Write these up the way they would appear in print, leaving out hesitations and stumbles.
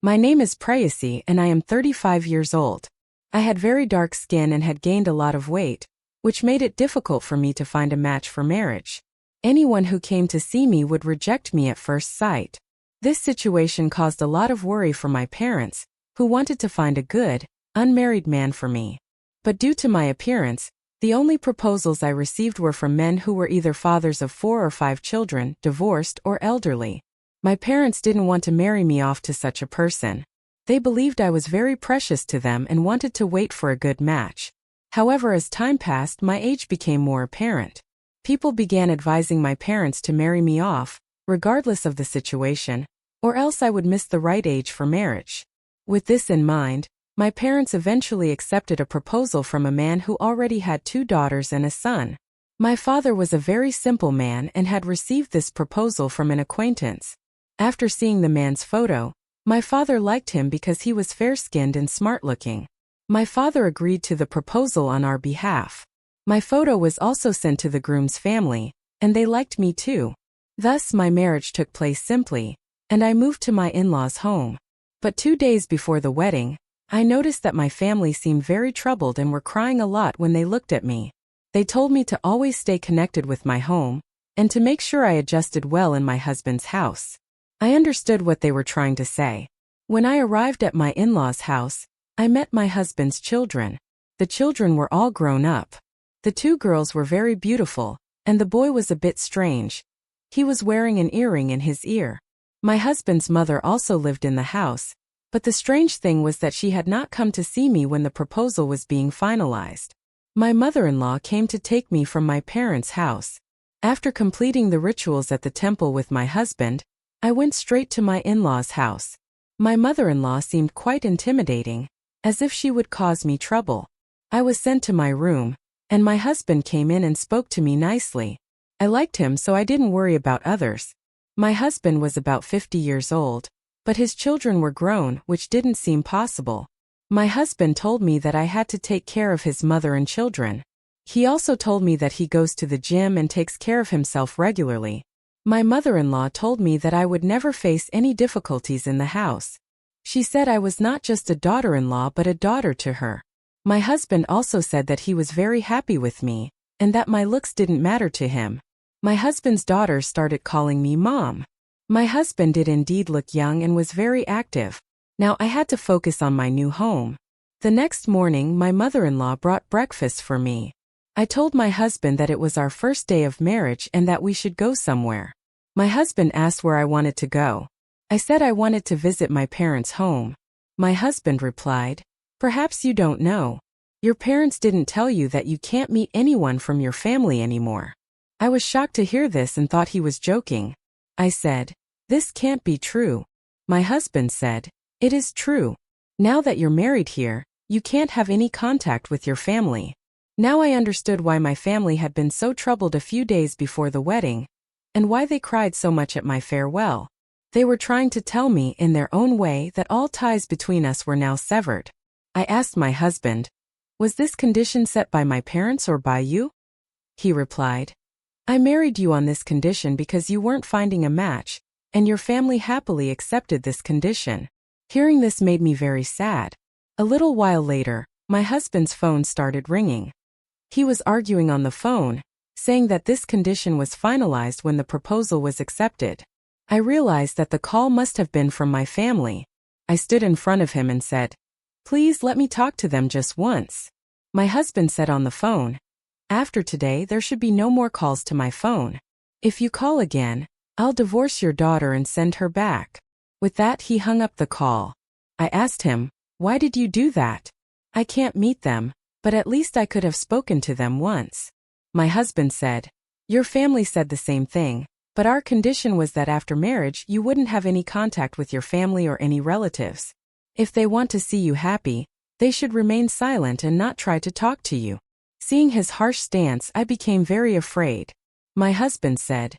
My name is Prayasi and I am 35 years old. I had very dark skin and had gained a lot of weight, which made it difficult for me to find a match for marriage. Anyone who came to see me would reject me at first sight. This situation caused a lot of worry for my parents, who wanted to find a good, unmarried man for me. But due to my appearance, the only proposals I received were from men who were either fathers of 4 or 5 children, divorced, or elderly. My parents didn't want to marry me off to such a person. They believed I was very precious to them and wanted to wait for a good match. However, as time passed, my age became more apparent. People began advising my parents to marry me off, regardless of the situation, or else I would miss the right age for marriage. With this in mind, my parents eventually accepted a proposal from a man who already had 2 daughters and a son. My father was a very simple man and had received this proposal from an acquaintance. After seeing the man's photo, my father liked him because he was fair-skinned and smart-looking. My father agreed to the proposal on our behalf. My photo was also sent to the groom's family, and they liked me too. Thus my marriage took place simply, and I moved to my in-laws' home. But 2 days before the wedding, I noticed that my family seemed very troubled and were crying a lot when they looked at me. They told me to always stay connected with my home, and to make sure I adjusted well in my husband's house. I understood what they were trying to say. When I arrived at my in-laws' house, I met my husband's children. The children were all grown up. The 2 girls were very beautiful, and the boy was a bit strange. He was wearing an earring in his ear. My husband's mother also lived in the house, but the strange thing was that she had not come to see me when the proposal was being finalized. My mother-in-law came to take me from my parents' house. After completing the rituals at the temple with my husband, I went straight to my in-laws' house. My mother-in-law seemed quite intimidating, as if she would cause me trouble. I was sent to my room, and my husband came in and spoke to me nicely. I liked him, so I didn't worry about others. My husband was about 50 years old, but his children were grown, which didn't seem possible. My husband told me that I had to take care of his mother and children. He also told me that he goes to the gym and takes care of himself regularly. My mother-in-law told me that I would never face any difficulties in the house. She said I was not just a daughter-in-law but a daughter to her. My husband also said that he was very happy with me, and that my looks didn't matter to him. My husband's daughter started calling me Mom. My husband did indeed look young and was very active. Now I had to focus on my new home. The next morning, my mother-in-law brought breakfast for me. I told my husband that it was our first day of marriage and that we should go somewhere. My husband asked where I wanted to go. I said I wanted to visit my parents' home. My husband replied, "Perhaps you don't know. Your parents didn't tell you that you can't meet anyone from your family anymore." I was shocked to hear this and thought he was joking. I said, "This can't be true." My husband said, "It is true. Now that you're married here, you can't have any contact with your family." Now I understood why my family had been so troubled a few days before the wedding, and why they cried so much at my farewell. They were trying to tell me in their own way that all ties between us were now severed. I asked my husband, "Was this condition set by my parents or by you?" He replied, "I married you on this condition because you weren't finding a match, and your family happily accepted this condition." Hearing this made me very sad. A little while later, my husband's phone started ringing. He was arguing on the phone, saying that this condition was finalized when the proposal was accepted. I realized that the call must have been from my family. I stood in front of him and said, "Please let me talk to them just once." My husband said on the phone, "After today there should be no more calls to my phone. If you call again, I'll divorce your daughter and send her back." With that he hung up the call. I asked him, "Why did you do that? I can't meet them, but at least I could have spoken to them once." My husband said, "Your family said the same thing, but our condition was that after marriage you wouldn't have any contact with your family or any relatives. If they want to see you happy, they should remain silent and not try to talk to you." Seeing his harsh stance, I became very afraid. My husband said,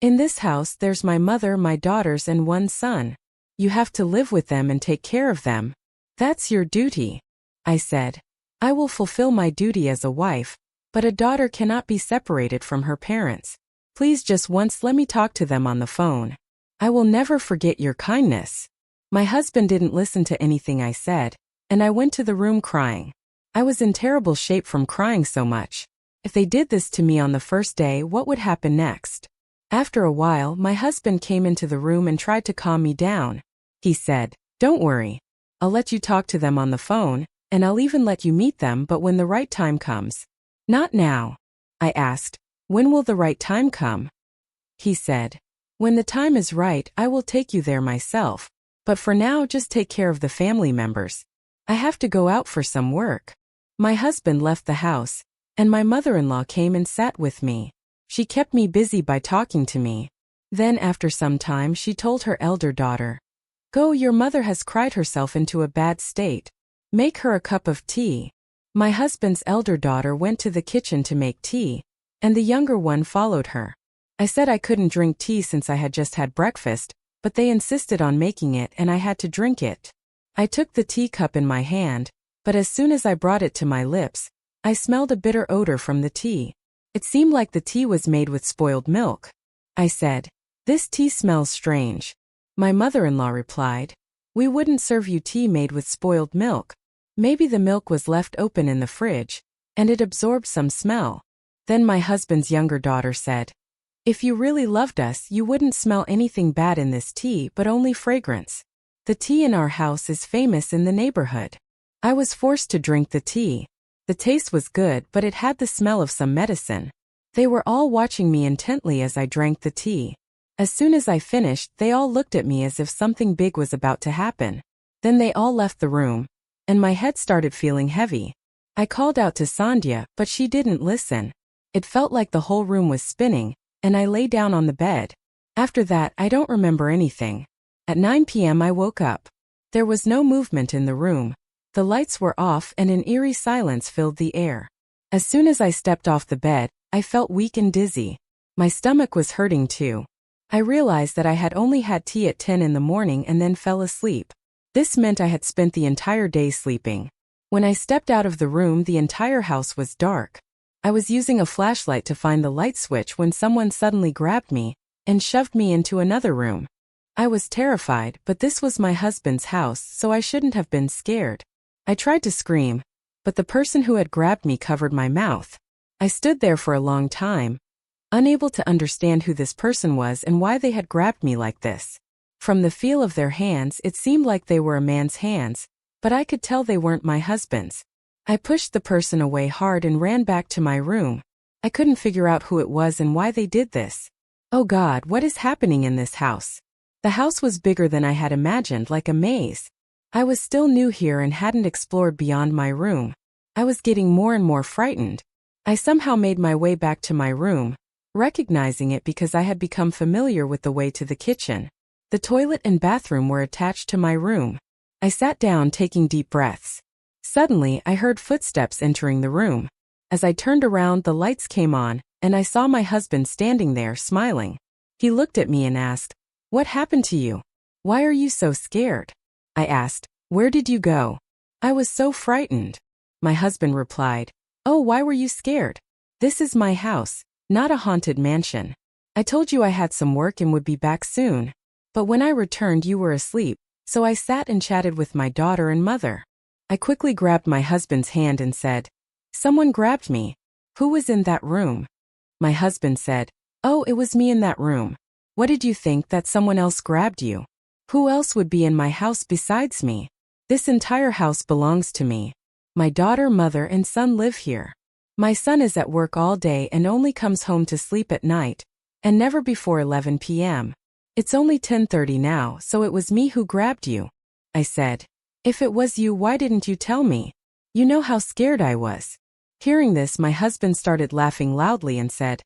"In this house there's my mother, my daughters and 1 son. You have to live with them and take care of them. That's your duty." I said, "I will fulfill my duty as a wife, but a daughter cannot be separated from her parents. Please just once let me talk to them on the phone. I will never forget your kindness." My husband didn't listen to anything I said, and I went to the room crying. I was in terrible shape from crying so much. If they did this to me on the first day, what would happen next? After a while, my husband came into the room and tried to calm me down. He said, "Don't worry. I'll let you talk to them on the phone, and I'll even let you meet them, but when the right time comes." "Not now." I asked, "When will the right time come?" He said, "When the time is right, I will take you there myself. But for now, just take care of the family members. I have to go out for some work." My husband left the house, and my mother-in-law came and sat with me. She kept me busy by talking to me. Then after some time she told her elder daughter, "Go, your mother has cried herself into a bad state. Make her a cup of tea." My husband's elder daughter went to the kitchen to make tea, and the younger one followed her. I said I couldn't drink tea since I had just had breakfast, but they insisted on making it and I had to drink it. I took the teacup in my hand, but as soon as I brought it to my lips, I smelled a bitter odor from the tea. It seemed like the tea was made with spoiled milk. I said, "This tea smells strange." My mother-in-law replied, "We wouldn't serve you tea made with spoiled milk. Maybe the milk was left open in the fridge, and it absorbed some smell." Then my husband's younger daughter said, "If you really loved us, you wouldn't smell anything bad in this tea but only fragrance. The tea in our house is famous in the neighborhood." I was forced to drink the tea. The taste was good, but it had the smell of some medicine. They were all watching me intently as I drank the tea. As soon as I finished, they all looked at me as if something big was about to happen. Then they all left the room, and my head started feeling heavy. I called out to Sandhya, but she didn't listen. It felt like the whole room was spinning, and I lay down on the bed. After that, I don't remember anything. At 9 p.m. I woke up. There was no movement in the room. The lights were off and an eerie silence filled the air. As soon as I stepped off the bed, I felt weak and dizzy. My stomach was hurting too. I realized that I had only had tea at 10 in the morning and then fell asleep. This meant I had spent the entire day sleeping. When I stepped out of the room, the entire house was dark. I was using a flashlight to find the light switch when someone suddenly grabbed me and shoved me into another room. I was terrified, but this was my husband's house, so I shouldn't have been scared. I tried to scream, but the person who had grabbed me covered my mouth. I stood there for a long time, unable to understand who this person was and why they had grabbed me like this. From the feel of their hands, it seemed like they were a man's hands, but I could tell they weren't my husband's. I pushed the person away hard and ran back to my room. I couldn't figure out who it was and why they did this. Oh God, what is happening in this house? The house was bigger than I had imagined, like a maze. I was still new here and hadn't explored beyond my room. I was getting more and more frightened. I somehow made my way back to my room, recognizing it because I had become familiar with the way to the kitchen. The toilet and bathroom were attached to my room. I sat down, taking deep breaths. Suddenly, I heard footsteps entering the room. As I turned around, the lights came on, and I saw my husband standing there, smiling. He looked at me and asked, "What happened to you? Why are you so scared?" I asked, "Where did you go?" "I was so frightened." My husband replied, "Oh, why were you scared? This is my house, not a haunted mansion. I told you I had some work and would be back soon. But when I returned, you were asleep, so I sat and chatted with my daughter and mother." I quickly grabbed my husband's hand and said, "Someone grabbed me. Who was in that room?" My husband said, "Oh, it was me in that room. What did you think, that someone else grabbed you? Who else would be in my house besides me? This entire house belongs to me. My daughter, mother, and son live here. My son is at work all day and only comes home to sleep at night, and never before 11 p.m. It's only 10:30 now, so it was me who grabbed you." I said, "If it was you, why didn't you tell me? You know how scared I was." Hearing this, my husband started laughing loudly and said,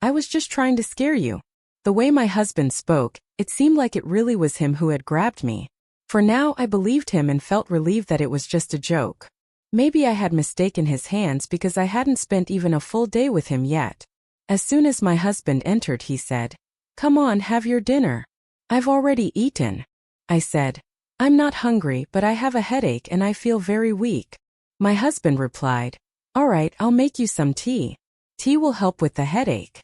"I was just trying to scare you." The way my husband spoke, it seemed like it really was him who had grabbed me. For now, I believed him and felt relieved that it was just a joke. Maybe I had mistaken his hands because I hadn't spent even a full day with him yet. As soon as my husband entered, he said, "Come on, have your dinner." "I've already eaten." I said, "I'm not hungry, but I have a headache and I feel very weak." My husband replied, "All right, I'll make you some tea. Tea will help with the headache."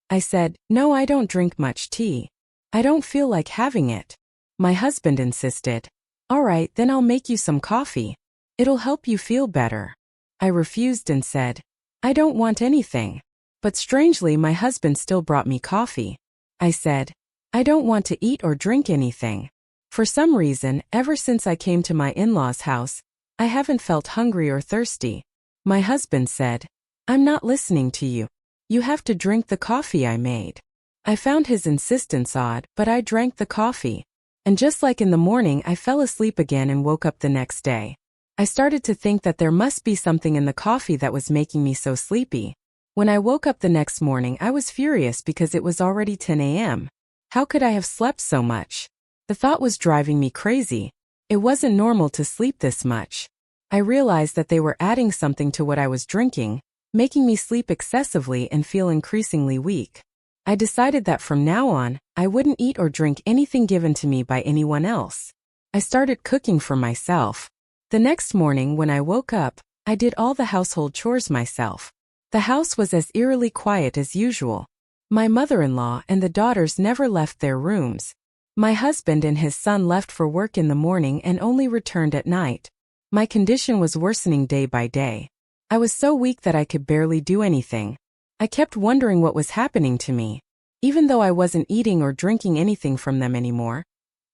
I said, "No, I don't drink much tea. I don't feel like having it." My husband insisted. All right, then I'll make you some coffee. It'll help you feel better. I refused and said, I don't want anything. But strangely, my husband still brought me coffee. I said, I don't want to eat or drink anything. For some reason, ever since I came to my in-laws' house, I haven't felt hungry or thirsty. My husband said, I'm not listening to you. You have to drink the coffee I made. I found his insistence odd, but I drank the coffee. And just like in the morning, I fell asleep again and woke up the next day. I started to think that there must be something in the coffee that was making me so sleepy. When I woke up the next morning, I was furious because it was already 10 a.m. How could I have slept so much? The thought was driving me crazy. It wasn't normal to sleep this much. I realized that they were adding something to what I was drinking, making me sleep excessively and feel increasingly weak. I decided that from now on, I wouldn't eat or drink anything given to me by anyone else. I started cooking for myself. The next morning when I woke up, I did all the household chores myself. The house was as eerily quiet as usual. My mother-in-law and the daughters never left their rooms. My husband and his son left for work in the morning and only returned at night. My condition was worsening day by day. I was so weak that I could barely do anything. I kept wondering what was happening to me. Even though I wasn't eating or drinking anything from them anymore,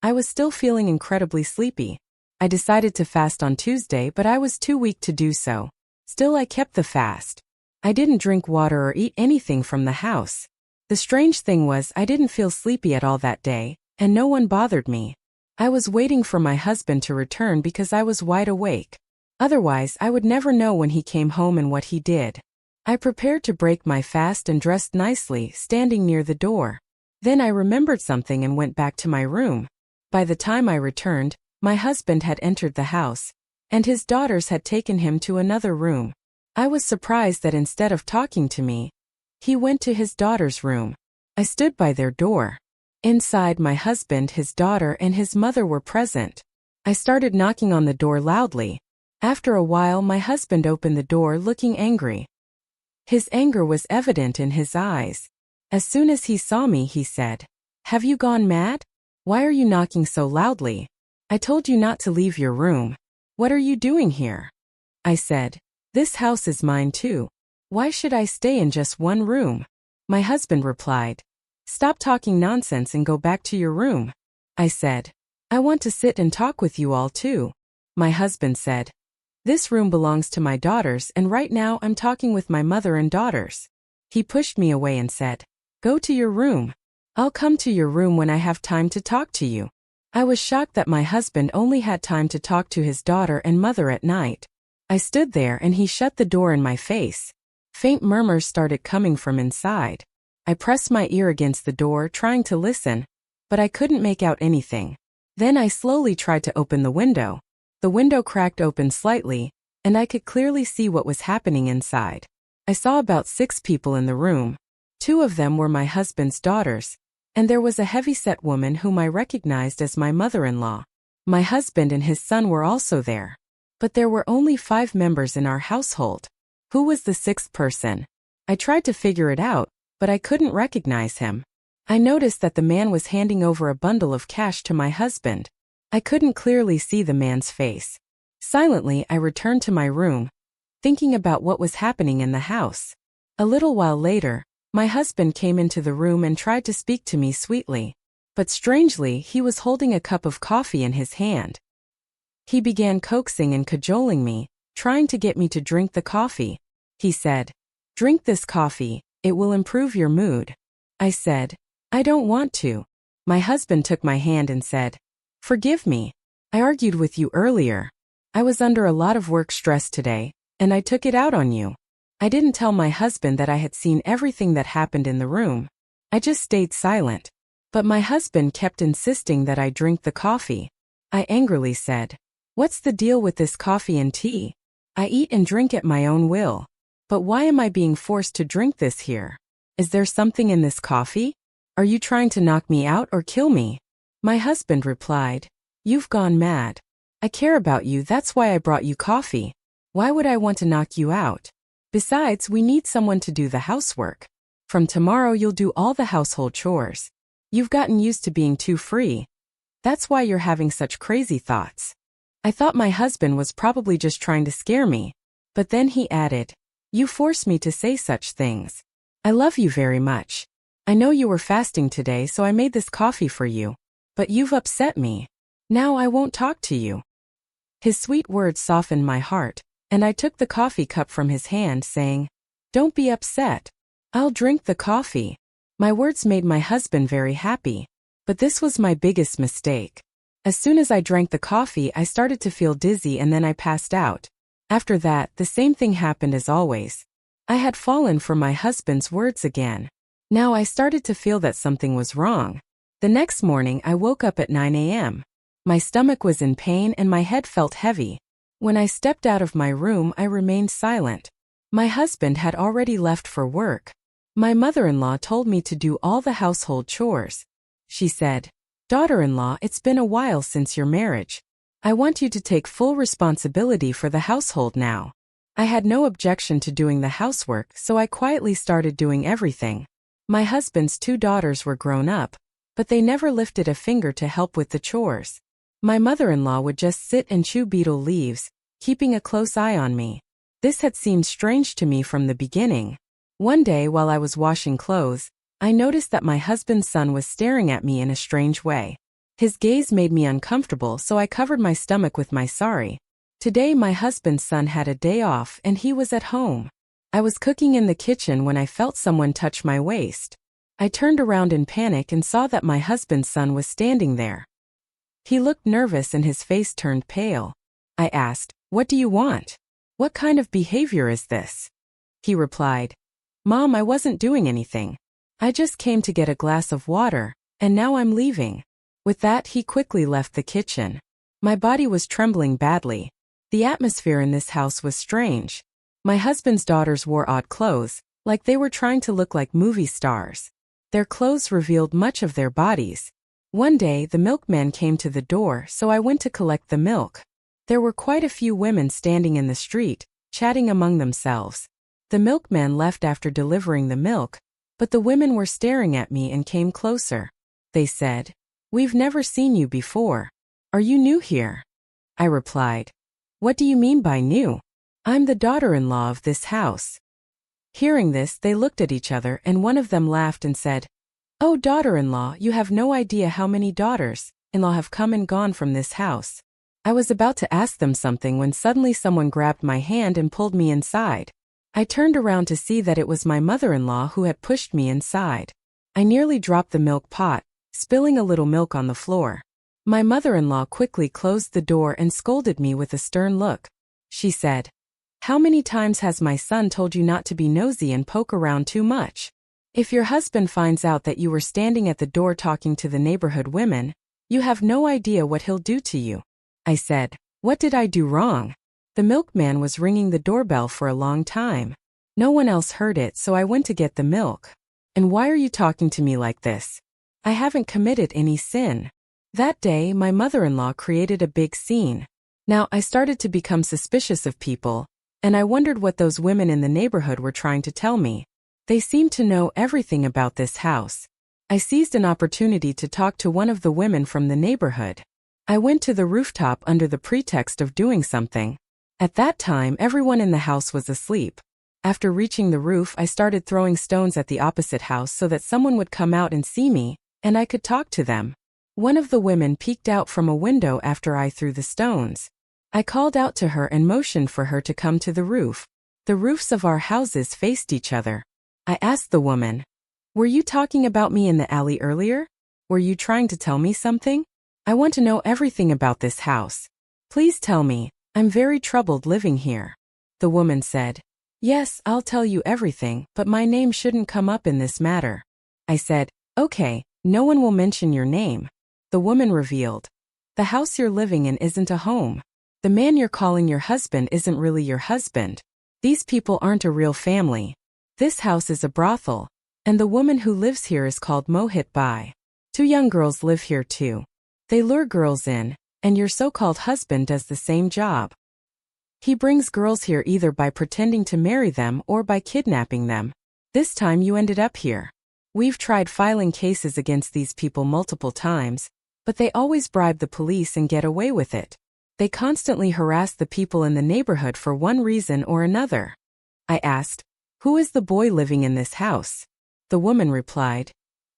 I was still feeling incredibly sleepy. I decided to fast on Tuesday, but I was too weak to do so. Still, I kept the fast. I didn't drink water or eat anything from the house. The strange thing was I didn't feel sleepy at all that day, and no one bothered me. I was waiting for my husband to return because I was wide awake. Otherwise, I would never know when he came home and what he did. I prepared to break my fast and dressed nicely, standing near the door. Then I remembered something and went back to my room. By the time I returned, my husband had entered the house, and his daughters had taken him to another room. I was surprised that instead of talking to me, he went to his daughter's room. I stood by their door. Inside, my husband, his daughter, and his mother were present. I started knocking on the door loudly. After a while, my husband opened the door looking angry. His anger was evident in his eyes. As soon as he saw me, he said, "Have you gone mad? Why are you knocking so loudly? I told you not to leave your room. What are you doing here?" I said, "This house is mine too. Why should I stay in just one room?" My husband replied, "Stop talking nonsense and go back to your room." I said, "I want to sit and talk with you all too." My husband said, "This room belongs to my daughters, and right now I'm talking with my mother and daughters." He pushed me away and said, "Go to your room. I'll come to your room when I have time to talk to you." I was shocked that my husband only had time to talk to his daughter and mother at night. I stood there and he shut the door in my face. Faint murmurs started coming from inside. I pressed my ear against the door, trying to listen, but I couldn't make out anything. Then I slowly tried to open the window. The window cracked open slightly, and I could clearly see what was happening inside. I saw about 6 people in the room. 2 of them were my husband's daughters, and there was a heavy-set woman whom I recognized as my mother-in-law. My husband and his son were also there. But there were only 5 members in our household. Who was the 6th person? I tried to figure it out, but I couldn't recognize him. I noticed that the man was handing over a bundle of cash to my husband. I couldn't clearly see the man's face. Silently, I returned to my room, thinking about what was happening in the house. A little while later, my husband came into the room and tried to speak to me sweetly. But strangely, he was holding a cup of coffee in his hand. He began coaxing and cajoling me, trying to get me to drink the coffee. He said, "Drink this coffee, it will improve your mood." I said, "I don't want to." My husband took my hand and said, "Forgive me. I argued with you earlier. I was under a lot of work stress today, and I took it out on you." I didn't tell my husband that I had seen everything that happened in the room. I just stayed silent. But my husband kept insisting that I drink the coffee. I angrily said, "What's the deal with this coffee and tea? I eat and drink at my own will. But why am I being forced to drink this here? Is there something in this coffee? Are you trying to knock me out or kill me?" My husband replied, "You've gone mad. I care about you, that's why I brought you coffee. Why would I want to knock you out? Besides, we need someone to do the housework. From tomorrow you'll do all the household chores. You've gotten used to being too free." That's why you're having such crazy thoughts. I thought my husband was probably just trying to scare me. But then he added, you forced me to say such things. I love you very much. I know you were fasting today, so I made this coffee for you. But you've upset me. Now I won't talk to you. His sweet words softened my heart, and I took the coffee cup from his hand, saying, don't be upset. I'll drink the coffee. My words made my husband very happy. But this was my biggest mistake. As soon as I drank the coffee, I started to feel dizzy and then I passed out. After that, the same thing happened as always. I had fallen for my husband's words again. Now I started to feel that something was wrong. The next morning, I woke up at 9 a.m. My stomach was in pain and my head felt heavy. When I stepped out of my room, I remained silent. My husband had already left for work. My mother-in-law told me to do all the household chores. She said, daughter-in-law, it's been a while since your marriage. I want you to take full responsibility for the household now. I had no objection to doing the housework, so I quietly started doing everything. My husband's 2 daughters were grown up, but they never lifted a finger to help with the chores. My mother-in-law would just sit and chew betel leaves, keeping a close eye on me. This had seemed strange to me from the beginning. One day while I was washing clothes, I noticed that my husband's son was staring at me in a strange way. His gaze made me uncomfortable, so I covered my stomach with my sari. Today my husband's son had a day off and he was at home. I was cooking in the kitchen when I felt someone touch my waist. I turned around in panic and saw that my husband's son was standing there. He looked nervous and his face turned pale. I asked, what do you want? What kind of behavior is this? He replied, Mom, I wasn't doing anything. I just came to get a glass of water, and now I'm leaving. With that, he quickly left the kitchen. My body was trembling badly. The atmosphere in this house was strange. My husband's daughters wore odd clothes, like they were trying to look like movie stars. Their clothes revealed much of their bodies. One day, the milkman came to the door, so I went to collect the milk. There were quite a few women standing in the street, chatting among themselves. The milkman left after delivering the milk, but the women were staring at me and came closer. They said, we've never seen you before. Are you new here? I replied, what do you mean by new? I'm the daughter-in-law of this house. Hearing this, they looked at each other and one of them laughed and said, oh, daughter-in-law, you have no idea how many daughters-in-law have come and gone from this house. I was about to ask them something when suddenly someone grabbed my hand and pulled me inside. I turned around to see that it was my mother-in-law who had pushed me inside. I nearly dropped the milk pot, spilling a little milk on the floor. My mother-in-law quickly closed the door and scolded me with a stern look. She said, how many times has my son told you not to be nosy and poke around too much? If your husband finds out that you were standing at the door talking to the neighborhood women, you have no idea what he'll do to you. I said, what did I do wrong? The milkman was ringing the doorbell for a long time. No one else heard it, so I went to get the milk. And why are you talking to me like this? I haven't committed any sin. That day, my mother-in-law created a big scene. Now, I started to become suspicious of people, and I wondered what those women in the neighborhood were trying to tell me. They seemed to know everything about this house. I seized an opportunity to talk to one of the women from the neighborhood. I went to the rooftop under the pretext of doing something. At that time, everyone in the house was asleep. After reaching the roof, I started throwing stones at the opposite house so that someone would come out and see me, and I could talk to them. One of the women peeked out from a window after I threw the stones. I called out to her and motioned for her to come to the roof. The roofs of our houses faced each other. I asked the woman, were you talking about me in the alley earlier? Were you trying to tell me something? I want to know everything about this house. Please tell me, I'm very troubled living here. The woman said, yes, I'll tell you everything, but my name shouldn't come up in this matter. I said, okay, no one will mention your name. The woman revealed, the house you're living in isn't a home. The man you're calling your husband isn't really your husband. These people aren't a real family. This house is a brothel, and the woman who lives here is called Mohit Bai. 2 young girls live here too. They lure girls in, and your so-called husband does the same job. He brings girls here either by pretending to marry them or by kidnapping them. This time you ended up here. We've tried filing cases against these people multiple times, But they always bribe the police and get away with it. They constantly harass the people in the neighborhood for one reason or another. I asked, "Who is the boy living in this house?" The woman replied,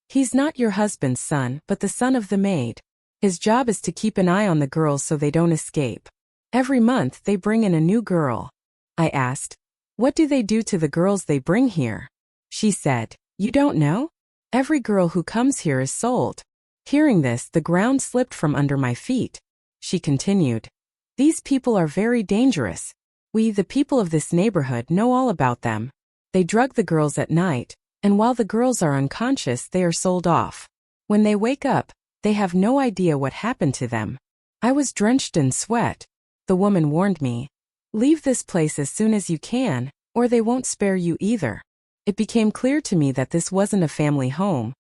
"He's not your husband's son, but the son of the maid. His job is to keep an eye on the girls so they don't escape. Every month they bring in a new girl." I asked, "What do they do to the girls they bring here?" She said, "You don't know? Every girl who comes here is sold." Hearing this, the ground slipped from under my feet. She continued, "These people are very dangerous. We, the people of this neighborhood, know all about them. They drug the girls at night, and while the girls are unconscious, they are sold off. When they wake up, they have no idea what happened to them." I was drenched in sweat. The woman warned me, "Leave this place as soon as you can, or they won't spare you either." It became clear to me that this wasn't a family home,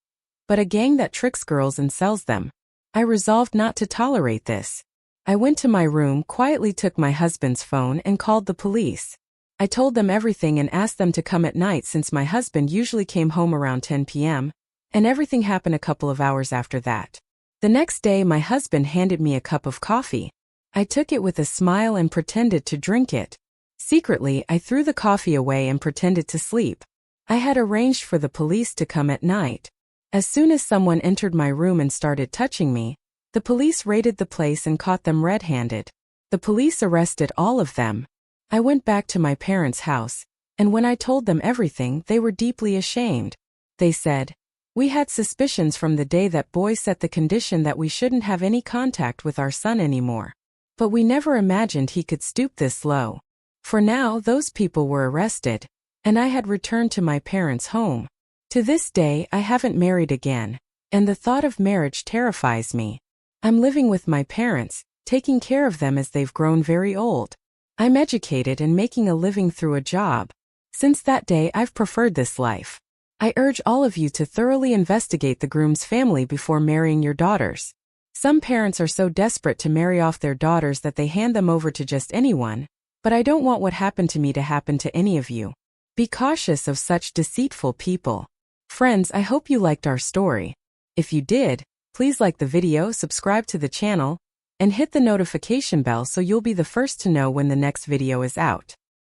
but a gang that tricks girls and sells them. I resolved not to tolerate this. I went to my room, quietly took my husband's phone and called the police. I told them everything and asked them to come at night since my husband usually came home around 10 p.m., and everything happened a couple of hours after that. The next day my husband handed me a cup of coffee. I took it with a smile and pretended to drink it. Secretly, I threw the coffee away and pretended to sleep. I had arranged for the police to come at night. As soon as someone entered my room and started touching me, the police raided the place and caught them red-handed. The police arrested all of them. I went back to my parents' house, and when I told them everything, they were deeply ashamed. They said, "We had suspicions from the day that boy set the condition that we shouldn't have any contact with our son anymore. But we never imagined he could stoop this low." For now, those people were arrested, and I had returned to my parents' home. To this day, I haven't married again, and the thought of marriage terrifies me. I'm living with my parents, taking care of them as they've grown very old. I'm educated and making a living through a job. Since that day, I've preferred this life. I urge all of you to thoroughly investigate the groom's family before marrying your daughters. Some parents are so desperate to marry off their daughters that they hand them over to just anyone, but I don't want what happened to me to happen to any of you. Be cautious of such deceitful people. Friends, I hope you liked our story. If you did, please like the video, subscribe to the channel, and hit the notification bell so you'll be the first to know when the next video is out.